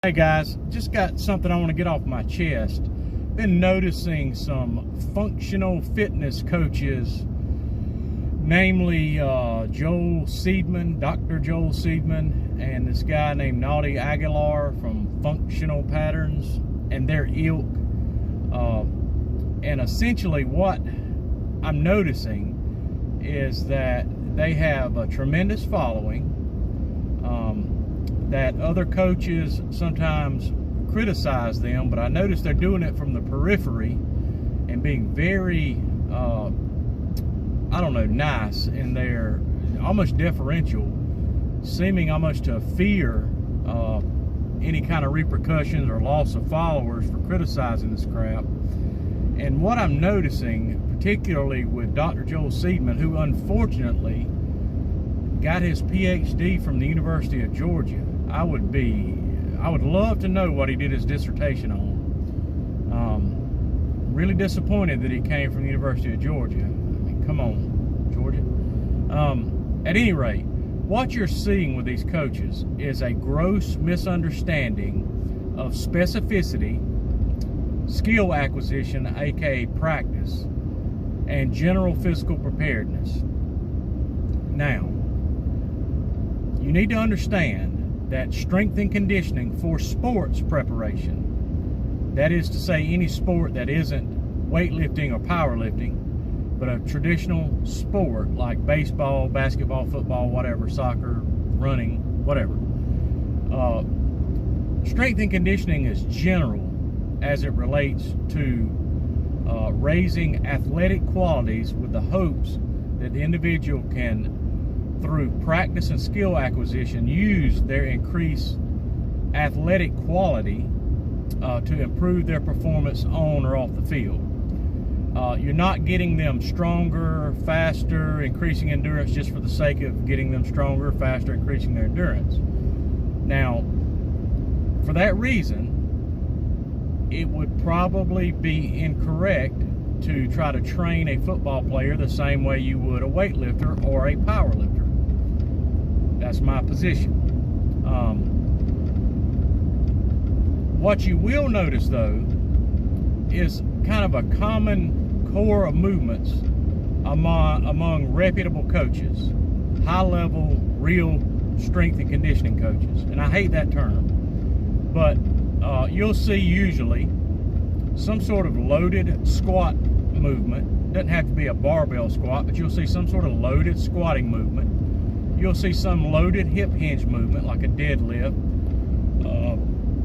Hey guys, just got something I want to get off my chest. Been noticing some functional fitness coaches, namely Joel Seedman, Dr. Joel Seedman, and this guy named Naughty Aguilar from Functional Patterns, and their ilk. And essentially what I'm noticing is that they have a tremendous following, that other coaches sometimes criticize them, but I notice they're doing it from the periphery and being very, I don't know, nice, and they're almost deferential, seeming almost to fear any kind of repercussions or loss of followers for criticizing this crap. And what I'm noticing, particularly with Dr. Joel Seedman, who unfortunately got his PhD from the University of Georgia. I would love to know what he did his dissertation on. Really disappointed that he came from the University of Georgia. I mean, come on, Georgia. At any rate, what you're seeing with these coaches is a gross misunderstanding of specificity, skill acquisition, aka practice, and general physical preparedness. Now, you need to understand that strength and conditioning for sports preparation, that is to say any sport that isn't weightlifting or powerlifting, but a traditional sport like baseball, basketball, football, whatever, soccer, running, whatever. Strength and conditioning is general as it relates to raising athletic qualities with the hopes that the individual can, through practice and skill acquisition, use their increased athletic quality to improve their performance on or off the field. You're not getting them stronger, faster, increasing endurance just for the sake of getting them stronger, faster, increasing their endurance. Now, for that reason, it would probably be incorrect to try to train a football player the same way you would a weightlifter or a powerlifter. That's my position. What you will notice, though, is kind of a common core of movements among reputable coaches, high-level, real strength and conditioning coaches. And I hate that term, but you'll see usually some sort of loaded squat movement. Doesn't have to be a barbell squat, but you'll see some sort of loaded squatting movement. You'll see some loaded hip hinge movement like a deadlift.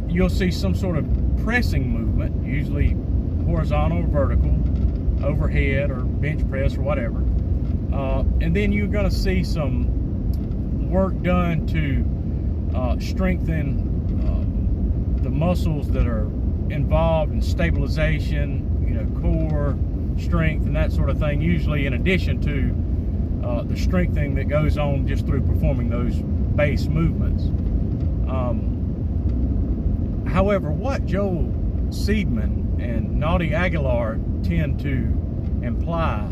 You'll see some sort of pressing movement, usually horizontal or vertical, overhead or bench press or whatever. And then you're going to see some work done to strengthen the muscles that are involved in stabilization, core strength and that sort of thing, usually in addition to the strengthening that goes on just through performing those base movements. However, what Joel Seedman and Naughty Aguilar tend to imply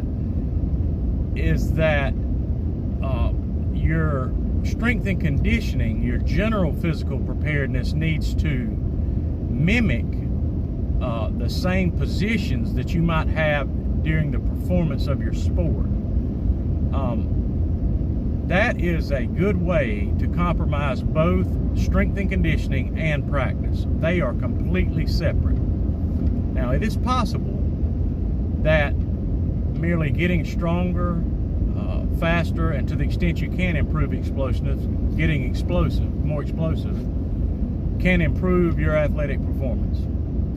is that your strength and conditioning, your general physical preparedness, needs to mimic the same positions that you might have during the performance of your sport. That is a good way to compromise both strength and conditioning and practice. They are completely separate. Now, it is possible that merely getting stronger, faster, and to the extent you can improve explosiveness, getting more explosive, can improve your athletic performance.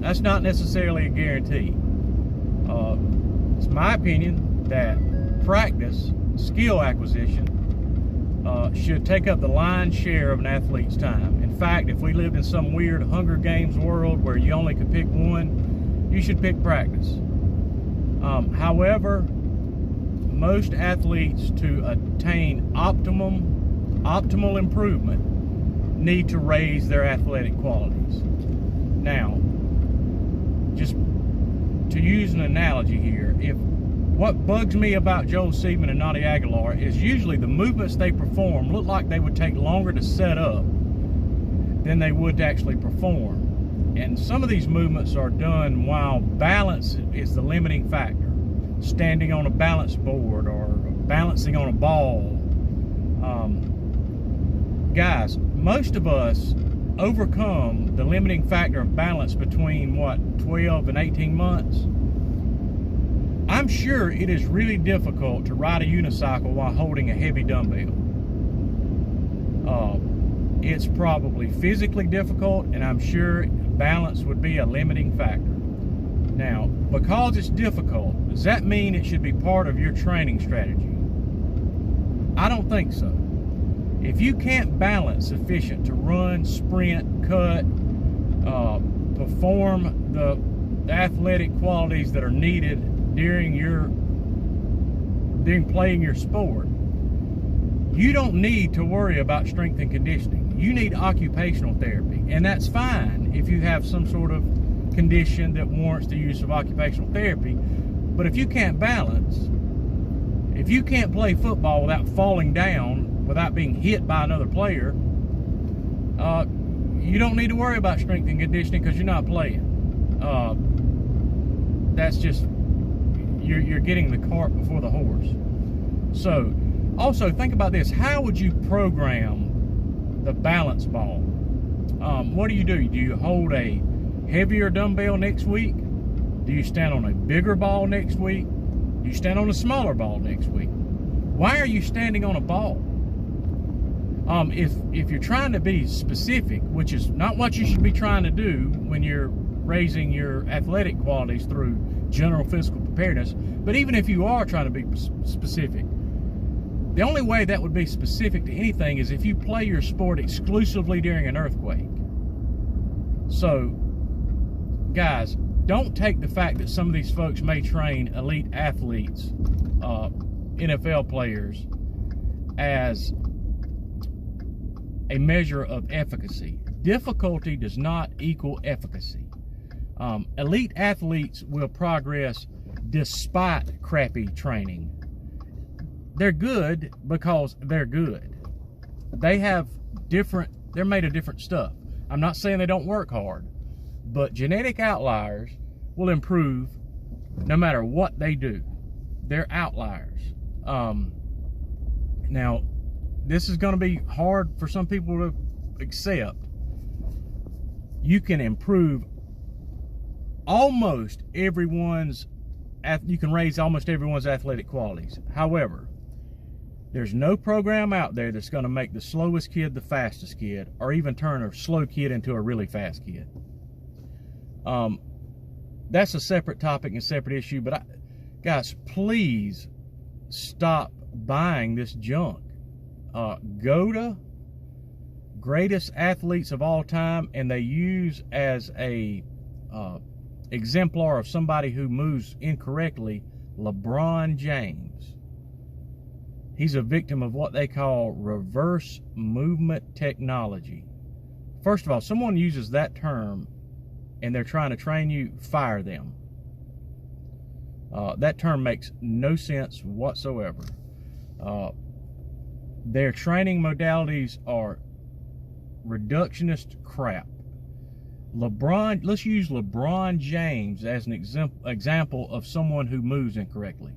That's not necessarily a guarantee. It's my opinion that practice, skill acquisition, should take up the lion's share of an athlete's time. In fact, if we lived in some weird Hunger Games world where you only could pick one, you should pick practice. However, most athletes, to attain optimal improvement, need to raise their athletic qualities. Now, just to use an analogy here, what bugs me about Joel Seedman and Naughty Aguilar is usually the movements they perform look like they would take longer to set up than they would to actually perform. And some of these movements are done while balance is the limiting factor. Standing on a balance board or balancing on a ball. Guys, most of us overcome the limiting factor of balance between, what, 12 and 18 months? I'm sure it is really difficult to ride a unicycle while holding a heavy dumbbell. It's probably physically difficult, and I'm sure balance would be a limiting factor. Now, because it's difficult, does that mean it should be part of your training strategy? I don't think so. If you can't balance sufficient to run, sprint, cut, perform the athletic qualities that are needed during playing your sport, you don't need to worry about strength and conditioning. You need occupational therapy, and that's fine if you have some sort of condition that warrants the use of occupational therapy. But if you can't balance, if you can't play football without falling down, without being hit by another player, you don't need to worry about strength and conditioning because you're not playing. That's just, you're getting the cart before the horse. So, also think about this. How would you program the balance ball? What do? Do you hold a heavier dumbbell next week? Do you stand on a bigger ball next week? Do you stand on a smaller ball next week? Why are you standing on a ball? If you're trying to be specific, which is not what you should be trying to do when you're raising your athletic qualities through general physical preparedness, but even if you are trying to be specific, the only way that would be specific to anything is if you play your sport exclusively during an earthquake. So, guys, don't take the fact that some of these folks may train elite athletes, NFL players, as a measure of efficacy. Difficulty does not equal efficacy. Elite athletes will progress despite crappy training. They're good because they're good. They're made of different stuff. I'm not saying they don't work hard, but genetic outliers will improve no matter what they do. They're outliers. Now, this is going to be hard for some people to accept. You can improve you can raise almost everyone's athletic qualities. However, there's no program out there that's going to make the slowest kid the fastest kid, or even turn a slow kid into a really fast kid. That's a separate topic and separate issue, but guys, please stop buying this junk. GOATA, greatest athletes of all time, and they use as a exemplar of somebody who moves incorrectly, LeBron James. He's a victim of what they call reverse movement technology. First of all, someone uses that term and they're trying to train you, fire them. That term makes no sense whatsoever. Their training modalities are reductionist crap. Let's use LeBron James as an example of someone who moves incorrectly.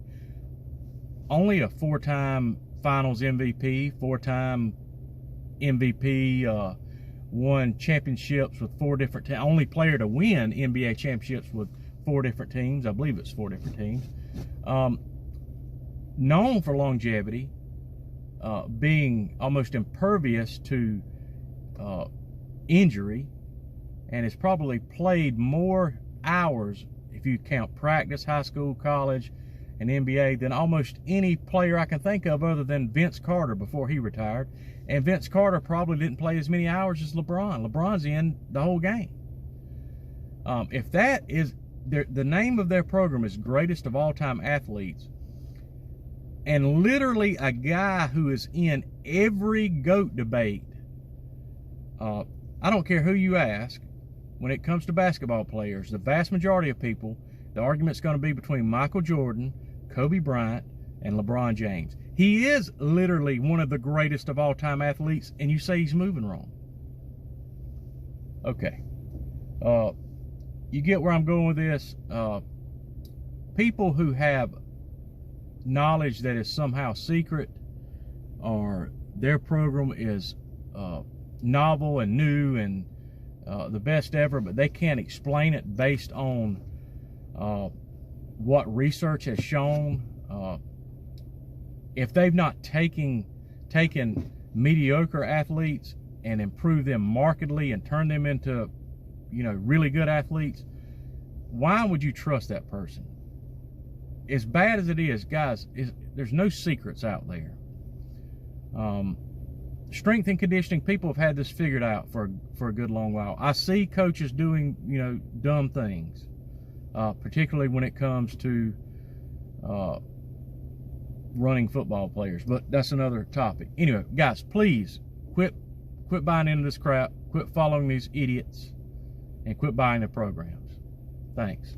Only a 4-time finals MVP, 4-time MVP, won championships with 4 different teams. Only player to win NBA championships with 4 different teams. I believe it's 4 different teams. Known for longevity, being almost impervious to injury, and has probably played more hours, if you count practice, high school, college, and NBA, than almost any player I can think of other than Vince Carter before he retired. And Vince Carter probably didn't play as many hours as LeBron. LeBron's in the whole game. If that is, the name of their program is Greatest of All Time Athletes, and literally a guy who is in every GOAT debate, I don't care who you ask, when it comes to basketball players, the vast majority of people, the argument's going to be between Michael Jordan, Kobe Bryant, and LeBron James. He is literally one of the greatest of all-time athletes, and you say he's moving wrong. Okay. You get where I'm going with this? People who have knowledge that is somehow secret, or their program is novel and new and the best ever, but they can't explain it based on what research has shown. If they've not taken mediocre athletes and improved them markedly and turned them into, you know, really good athletes, why would you trust that person? As bad as it is, guys, there's no secrets out there. Strength and conditioning, people have had this figured out for a good long while. I see coaches doing, you know, dumb things, particularly when it comes to running football players, but that's another topic. Anyway, guys, please quit buying into this crap, quit following these idiots, and quit buying the programs. Thanks.